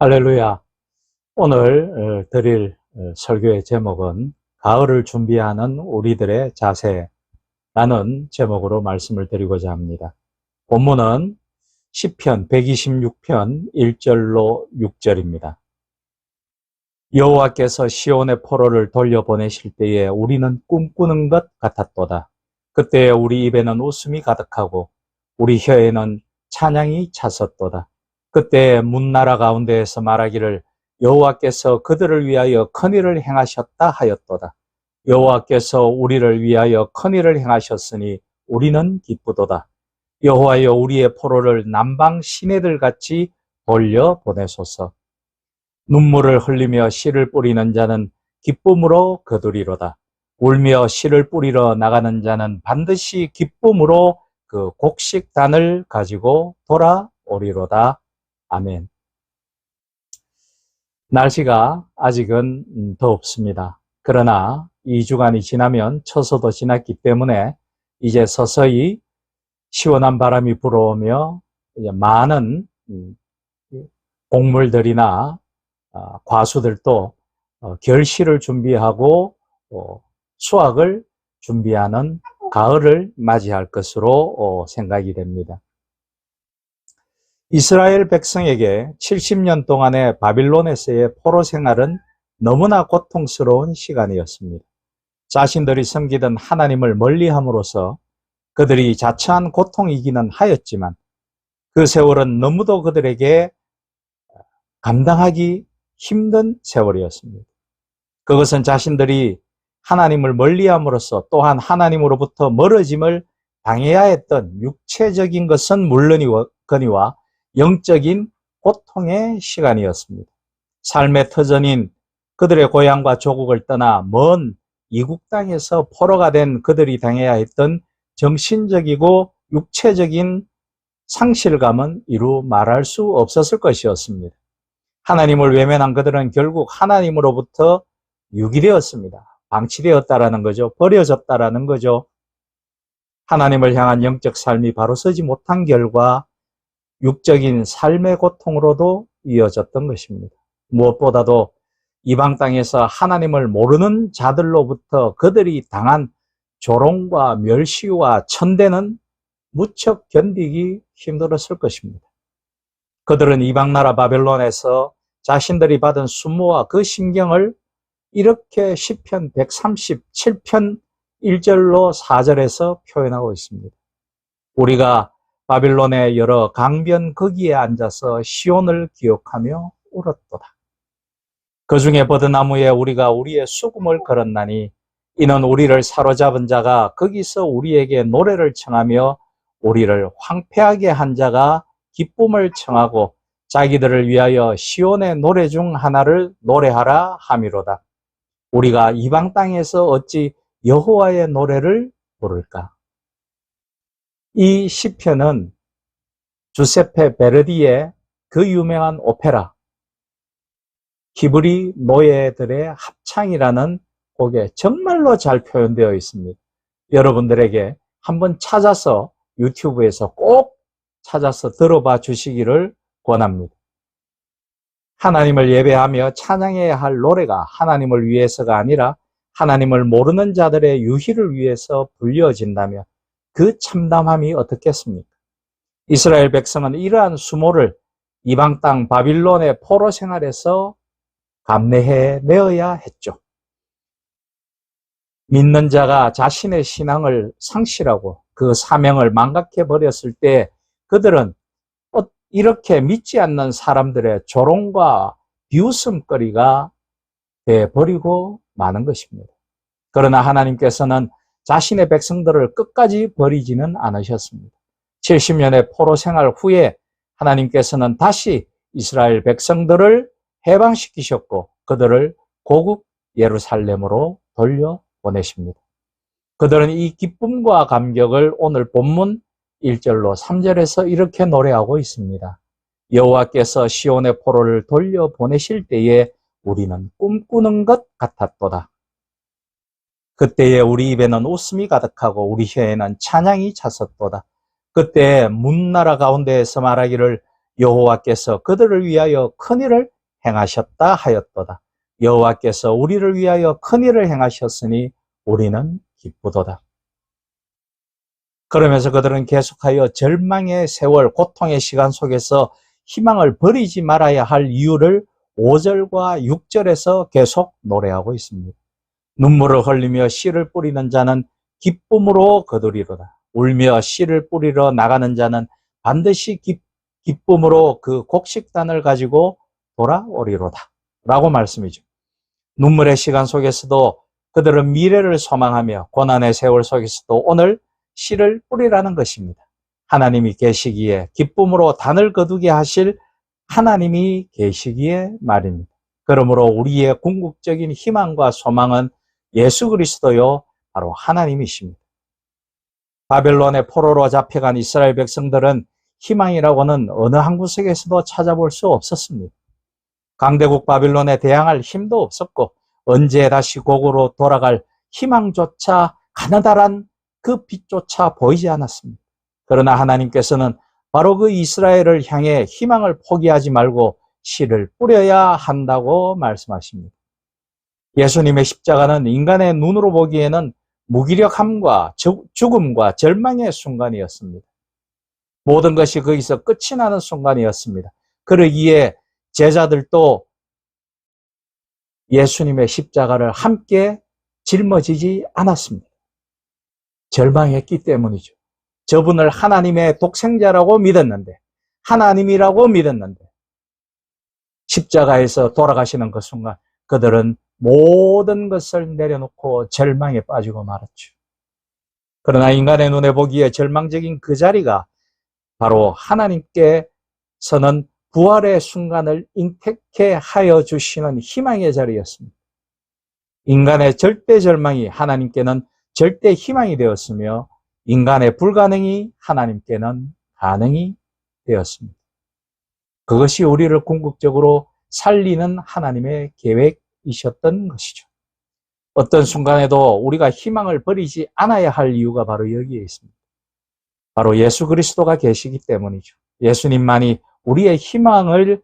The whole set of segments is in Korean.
할렐루야. 오늘 드릴 설교의 제목은 가을을 준비하는 우리들의 자세라는 제목으로 말씀을 드리고자 합니다. 본문은 시편 126편 1절로 6절입니다. 여호와께서 시온의 포로를 돌려보내실 때에 우리는 꿈꾸는 것 같았도다. 그때에 우리 입에는 웃음이 가득하고 우리 혀에는 찬양이 찼었도다. 그때 문나라 가운데에서 말하기를 여호와께서 그들을 위하여 큰일을 행하셨다 하였도다. 여호와께서 우리를 위하여 큰일을 행하셨으니 우리는 기쁘도다. 여호와여 우리의 포로를 남방 시내들 같이 돌려 보내소서. 눈물을 흘리며 씨를 뿌리는 자는 기쁨으로 거두리로다. 울며 씨를 뿌리러 나가는 자는 반드시 기쁨으로 그 곡식단을 가지고 돌아오리로다. 아멘. 날씨가 아직은 덥습니다. 그러나 2주간이 지나면 처서도 지났기 때문에 이제 서서히 시원한 바람이 불어오며 이제 많은 곡물들이나 과수들도 결실을 준비하고 수확을 준비하는 가을을 맞이할 것으로 생각이 됩니다. 이스라엘 백성에게 70년 동안의 바빌론에서의 포로 생활은 너무나 고통스러운 시간이었습니다. 자신들이 섬기던 하나님을 멀리함으로써 그들이 자처한 고통이기는 하였지만 그 세월은 너무도 그들에게 감당하기 힘든 세월이었습니다. 그것은 자신들이 하나님을 멀리함으로써 또한 하나님으로부터 멀어짐을 당해야 했던 육체적인 것은 물론이거니와 영적인 고통의 시간이었습니다. 삶의 터전인 그들의 고향과 조국을 떠나 먼 이국 땅에서 포로가 된 그들이 당해야 했던 정신적이고 육체적인 상실감은 이루 말할 수 없었을 것이었습니다. 하나님을 외면한 그들은 결국 하나님으로부터 유기되었습니다. 방치되었다라는 거죠. 버려졌다라는 거죠. 하나님을 향한 영적 삶이 바로 서지 못한 결과 육적인 삶의 고통으로도 이어졌던 것입니다. 무엇보다도 이방 땅에서 하나님을 모르는 자들로부터 그들이 당한 조롱과 멸시와 천대는 무척 견디기 힘들었을 것입니다. 그들은 이방 나라 바벨론에서 자신들이 받은 수모와 그 심경을 이렇게 시편 137편 1절로 4절에서 표현하고 있습니다. 우리가 바빌론의 여러 강변 거기에 앉아서 시온을 기억하며 울었도다. 그 중에 버드나무에 우리가 우리의 수금을 걸었나니 이는 우리를 사로잡은 자가 거기서 우리에게 노래를 청하며 우리를 황폐하게 한 자가 기쁨을 청하고 자기들을 위하여 시온의 노래 중 하나를 노래하라 함이로다. 우리가 이방 땅에서 어찌 여호와의 노래를 부를까? 이 시편은 주세페 베르디의 그 유명한 오페라 히브리 노예들의 합창이라는 곡에 정말로 잘 표현되어 있습니다. 여러분들에게 한번 찾아서 유튜브에서 꼭 찾아서 들어봐 주시기를 권합니다. 하나님을 예배하며 찬양해야 할 노래가 하나님을 위해서가 아니라 하나님을 모르는 자들의 유희를 위해서 불려진다면 그 참담함이 어떻겠습니까? 이스라엘 백성은 이러한 수모를 이방 땅 바빌론의 포로 생활에서 감내해 내어야 했죠. 믿는 자가 자신의 신앙을 상실하고 그 사명을 망각해 버렸을 때 그들은 이렇게 믿지 않는 사람들의 조롱과 비웃음거리가 되어버리고 마는 것입니다. 그러나 하나님께서는 자신의 백성들을 끝까지 버리지는 않으셨습니다. 70년의 포로 생활 후에 하나님께서는 다시 이스라엘 백성들을 해방시키셨고 그들을 고국 예루살렘으로 돌려보내십니다. 그들은 이 기쁨과 감격을 오늘 본문 1절로 3절에서 이렇게 노래하고 있습니다. 여호와께서 시온의 포로를 돌려보내실 때에 우리는 꿈꾸는 것 같았도다. 그때에 우리 입에는 웃음이 가득하고 우리 혀에는 찬양이 찼었도다. 그때 문나라 가운데에서 말하기를 여호와께서 그들을 위하여 큰일을 행하셨다 하였도다. 여호와께서 우리를 위하여 큰일을 행하셨으니 우리는 기쁘도다. 그러면서 그들은 계속하여 절망의 세월, 고통의 시간 속에서 희망을 버리지 말아야 할 이유를 5절과 6절에서 계속 노래하고 있습니다. 눈물을 흘리며 씨를 뿌리는 자는 기쁨으로 거두리로다. 울며 씨를 뿌리러 나가는 자는 반드시 기쁨으로 그 곡식단을 가지고 돌아오리로다. 라고 말씀이죠. 눈물의 시간 속에서도 그들은 미래를 소망하며 고난의 세월 속에서도 오늘 씨를 뿌리라는 것입니다. 하나님이 계시기에 기쁨으로 단을 거두게 하실 하나님이 계시기에 말입니다. 그러므로 우리의 궁극적인 희망과 소망은 예수 그리스도요, 바로 하나님이십니다. 바벨론의 포로로 잡혀간 이스라엘 백성들은 희망이라고는 어느 한 구석에서도 찾아볼 수 없었습니다. 강대국 바빌론에 대항할 힘도 없었고 언제 다시 고국으로 돌아갈 희망조차 가느다란 그 빛조차 보이지 않았습니다. 그러나 하나님께서는 바로 그 이스라엘을 향해 희망을 포기하지 말고 씨를 뿌려야 한다고 말씀하십니다. 예수님의 십자가는 인간의 눈으로 보기에는 무기력함과 죽음과 절망의 순간이었습니다. 모든 것이 거기서 끝이 나는 순간이었습니다. 그러기에 제자들도 예수님의 십자가를 함께 짊어지지 않았습니다. 절망했기 때문이죠. 저분을 하나님의 독생자라고 믿었는데, 하나님이라고 믿었는데, 십자가에서 돌아가시는 그 순간 그들은 모든 것을 내려놓고 절망에 빠지고 말았죠. 그러나 인간의 눈에 보기에 절망적인 그 자리가 바로 하나님께서는 부활의 순간을 인택해 하여 주시는 희망의 자리였습니다. 인간의 절대 절망이 하나님께는 절대 희망이 되었으며 인간의 불가능이 하나님께는 가능이 되었습니다. 그것이 우리를 궁극적으로 살리는 하나님의 계획이셨던 것이죠. 어떤 순간에도 우리가 희망을 버리지 않아야 할 이유가 바로 여기에 있습니다. 바로 예수 그리스도가 계시기 때문이죠. 예수님만이 우리의 희망을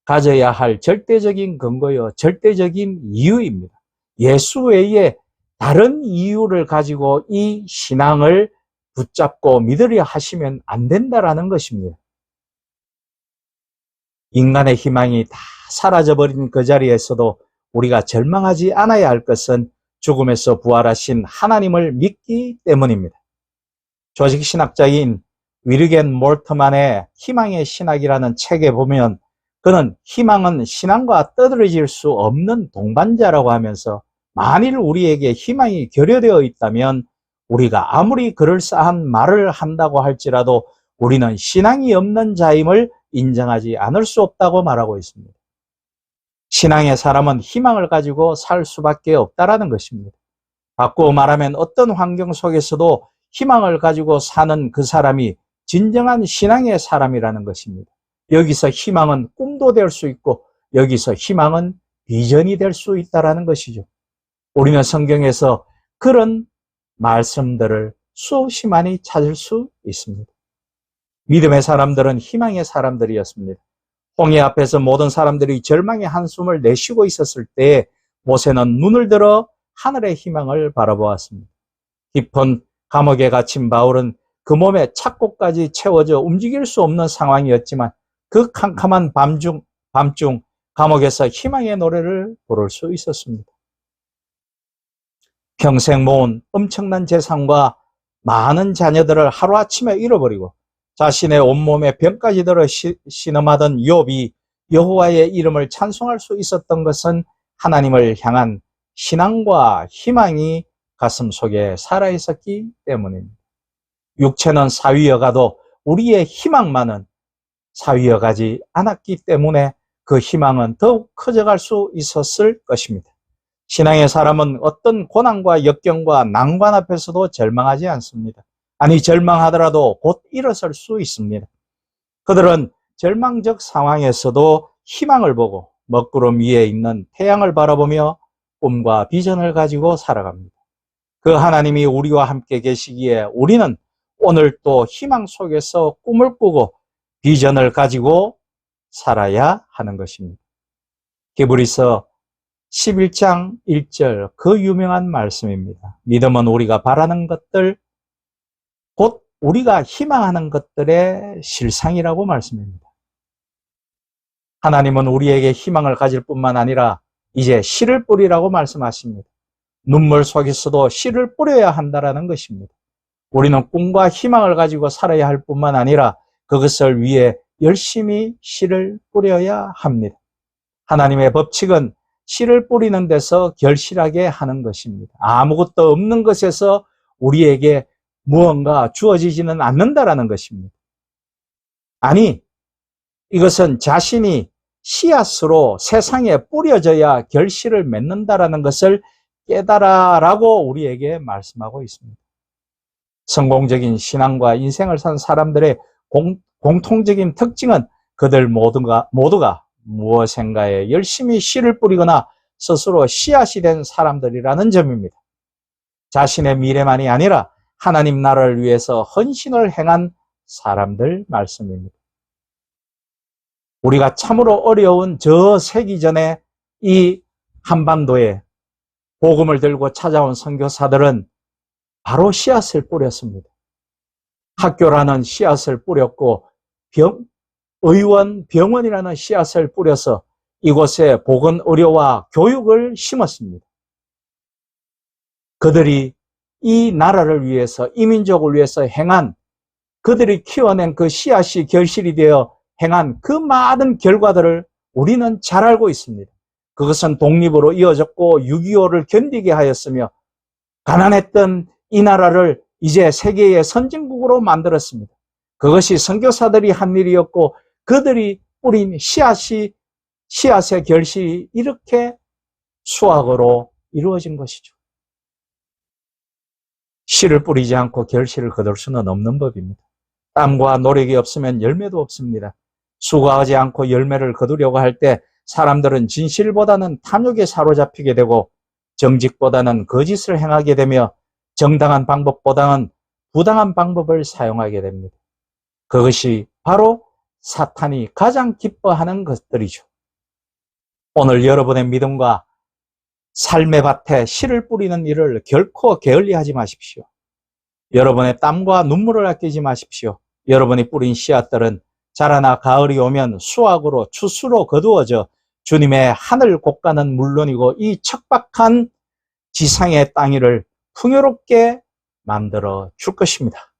가져야 할 절대적인 근거요, 절대적인 이유입니다. 예수 외에 다른 이유를 가지고 이 신앙을 붙잡고 믿으려 하시면 안 된다라는 것입니다. 인간의 희망이 다 사라져버린 그 자리에서도 우리가 절망하지 않아야 할 것은 죽음에서 부활하신 하나님을 믿기 때문입니다. 조직신학자인 위르겐 몰트만의 희망의 신학이라는 책에 보면 그는 희망은 신앙과 떠들어질 수 없는 동반자라고 하면서 만일 우리에게 희망이 결여되어 있다면 우리가 아무리 그럴싸한 말을 한다고 할지라도 우리는 신앙이 없는 자임을 인정하지 않을 수 없다고 말하고 있습니다. 신앙의 사람은 희망을 가지고 살 수밖에 없다라는 것입니다. 바꾸어 말하면 어떤 환경 속에서도 희망을 가지고 사는 그 사람이 진정한 신앙의 사람이라는 것입니다. 여기서 희망은 꿈도 될 수 있고 여기서 희망은 비전이 될 수 있다는 것이죠. 우리는 성경에서 그런 말씀들을 수없이 많이 찾을 수 있습니다. 믿음의 사람들은 희망의 사람들이었습니다. 홍해 앞에서 모든 사람들이 절망의 한숨을 내쉬고 있었을 때 모세는 눈을 들어 하늘의 희망을 바라보았습니다. 깊은 감옥에 갇힌 바울은 그 몸에 착고까지 채워져 움직일 수 없는 상황이었지만 그 캄캄한 밤중 감옥에서 희망의 노래를 부를 수 있었습니다. 평생 모은 엄청난 재산과 많은 자녀들을 하루아침에 잃어버리고 자신의 온몸에 병까지 들어 신음하던 욥이 여호와의 이름을 찬송할 수 있었던 것은 하나님을 향한 신앙과 희망이 가슴속에 살아있었기 때문입니다. 육체는 사위여가도 우리의 희망만은 사위여가지 않았기 때문에 그 희망은 더욱 커져갈 수 있었을 것입니다. 신앙의 사람은 어떤 고난과 역경과 난관 앞에서도 절망하지 않습니다. 아니, 절망하더라도 곧 일어설 수 있습니다. 그들은 절망적 상황에서도 희망을 보고 먹구름 위에 있는 태양을 바라보며 꿈과 비전을 가지고 살아갑니다. 그 하나님이 우리와 함께 계시기에 우리는 오늘 또 희망 속에서 꿈을 꾸고 비전을 가지고 살아야 하는 것입니다. 히브리서 11장 1절 그 유명한 말씀입니다. 믿음은 우리가 바라는 것들 곧 우리가 희망하는 것들의 실상이라고 말씀합니다. 하나님은 우리에게 희망을 가질 뿐만 아니라 이제 씨를 뿌리라고 말씀하십니다. 눈물 속에서도 씨를 뿌려야 한다는 것입니다. 우리는 꿈과 희망을 가지고 살아야 할 뿐만 아니라 그것을 위해 열심히 씨를 뿌려야 합니다. 하나님의 법칙은 씨를 뿌리는 데서 결실하게 하는 것입니다. 아무것도 없는 것에서 우리에게 무언가 주어지지는 않는다라는 것입니다. 아니, 이것은 자신이 씨앗으로 세상에 뿌려져야 결실을 맺는다라는 것을 깨달아라고 우리에게 말씀하고 있습니다. 성공적인 신앙과 인생을 산 사람들의 공통적인 특징은 그들 모두가 무엇인가에 열심히 씨를 뿌리거나 스스로 씨앗이 된 사람들이라는 점입니다. 자신의 미래만이 아니라 하나님 나라를 위해서 헌신을 행한 사람들 말씀입니다. 우리가 참으로 어려운 저 세기 전에 이 한반도에 복음을 들고 찾아온 선교사들은 바로 씨앗을 뿌렸습니다. 학교라는 씨앗을 뿌렸고 의원, 병원이라는 씨앗을 뿌려서 이곳에 보건 의료와 교육을 심었습니다. 그들이 이 나라를 위해서, 이 민족을 위해서 행한, 그들이 키워낸 그 씨앗이 결실이 되어 행한 그 많은 결과들을 우리는 잘 알고 있습니다. 그것은 독립으로 이어졌고 6.25를 견디게 하였으며 가난했던 이 나라를 이제 세계의 선진국으로 만들었습니다. 그것이 선교사들이 한 일이었고 그들이 뿌린 씨앗의 결실이 이렇게 수확으로 이루어진 것이죠. 씨를 뿌리지 않고 결실을 거둘 수는 없는 법입니다. 땀과 노력이 없으면 열매도 없습니다. 수고하지 않고 열매를 거두려고 할 때 사람들은 진실보다는 탐욕에 사로잡히게 되고 정직보다는 거짓을 행하게 되며 정당한 방법보다는 부당한 방법을 사용하게 됩니다. 그것이 바로 사탄이 가장 기뻐하는 것들이죠. 오늘 여러분의 믿음과 삶의 밭에 씨를 뿌리는 일을 결코 게을리하지 마십시오. 여러분의 땀과 눈물을 아끼지 마십시오. 여러분이 뿌린 씨앗들은 자라나 가을이 오면 수확으로 추수로 거두어져 주님의 하늘 곡간은 물론이고 이 척박한 지상의 땅 위를 풍요롭게 만들어 줄 것입니다.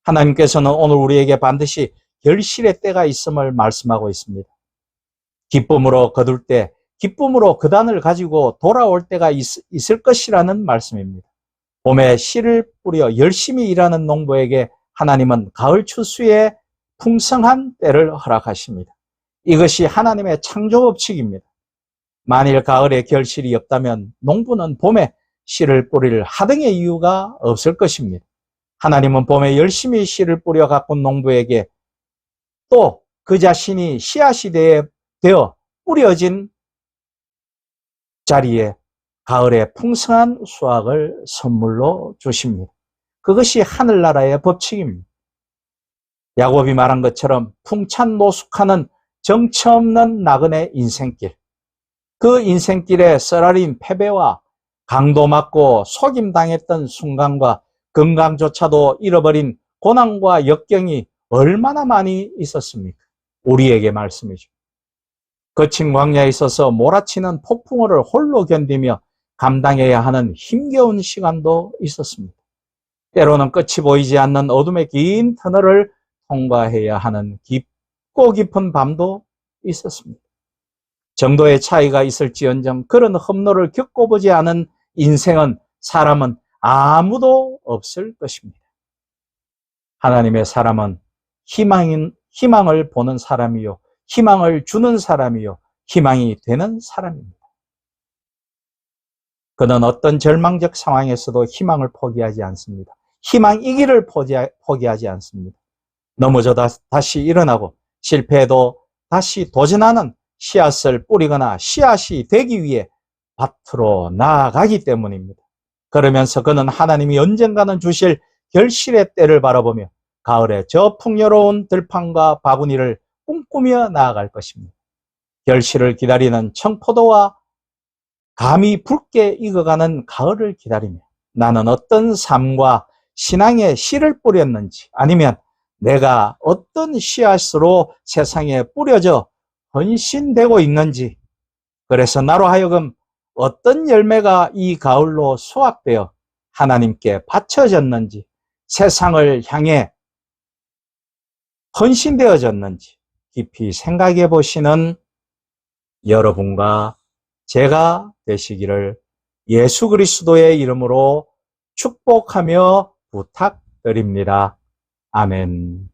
하나님께서는 오늘 우리에게 반드시 결실의 때가 있음을 말씀하고 있습니다. 기쁨으로 거둘 때, 기쁨으로 그 단을 가지고 돌아올 때가 있을 것이라는 말씀입니다. 봄에 씨를 뿌려 열심히 일하는 농부에게 하나님은 가을 추수에 풍성한 때를 허락하십니다. 이것이 하나님의 창조 법칙입니다. 만일 가을에 결실이 없다면 농부는 봄에 씨를 뿌릴 하등의 이유가 없을 것입니다. 하나님은 봄에 열심히 씨를 뿌려 가꾼 농부에게 또 그 자신이 씨앗이 되어 뿌려진 자리에 가을에 풍성한 수확을 선물로 주십니다. 그것이 하늘나라의 법칙입니다. 야곱이 말한 것처럼 풍찬 노숙하는 정처 없는 나그네 인생길, 그 인생길에 쓰라린 패배와 강도 맞고 속임당했던 순간과 건강조차도 잃어버린 고난과 역경이 얼마나 많이 있었습니까? 우리에게 말씀이죠. 거친 광야에 있어서 몰아치는 폭풍우를 홀로 견디며 감당해야 하는 힘겨운 시간도 있었습니다. 때로는 끝이 보이지 않는 어둠의 긴 터널을 통과해야 하는 깊고 깊은 밤도 있었습니다. 정도의 차이가 있을지언정 그런 험로를 겪어보지 않은 사람은 아무도 없을 것입니다. 하나님의 사람은 희망을 보는 사람이요, 희망을 주는 사람이요, 희망이 되는 사람입니다. 그는 어떤 절망적 상황에서도 희망을 포기하지 않습니다. 희망이기를 포기하지 않습니다. 넘어져 다시 일어나고 실패해도 다시 도전하는 씨앗을 뿌리거나 씨앗이 되기 위해 밭으로 나아가기 때문입니다. 그러면서 그는 하나님이 언젠가는 주실 결실의 때를 바라보며 가을에 저 풍요로운 들판과 바구니를 꿈꾸며 나아갈 것입니다. 결실을 기다리는 청포도와 감이 붉게 익어가는 가을을 기다리며 나는 어떤 삶과 신앙의 씨를 뿌렸는지, 아니면 내가 어떤 씨앗으로 세상에 뿌려져 헌신되고 있는지, 그래서 나로 하여금 어떤 열매가 이 가을로 수확되어 하나님께 바쳐졌는지, 세상을 향해 헌신되어졌는지 깊이 생각해 보시는 여러분과 제가 되시기를 예수 그리스도의 이름으로 축복하며 부탁드립니다. 아멘.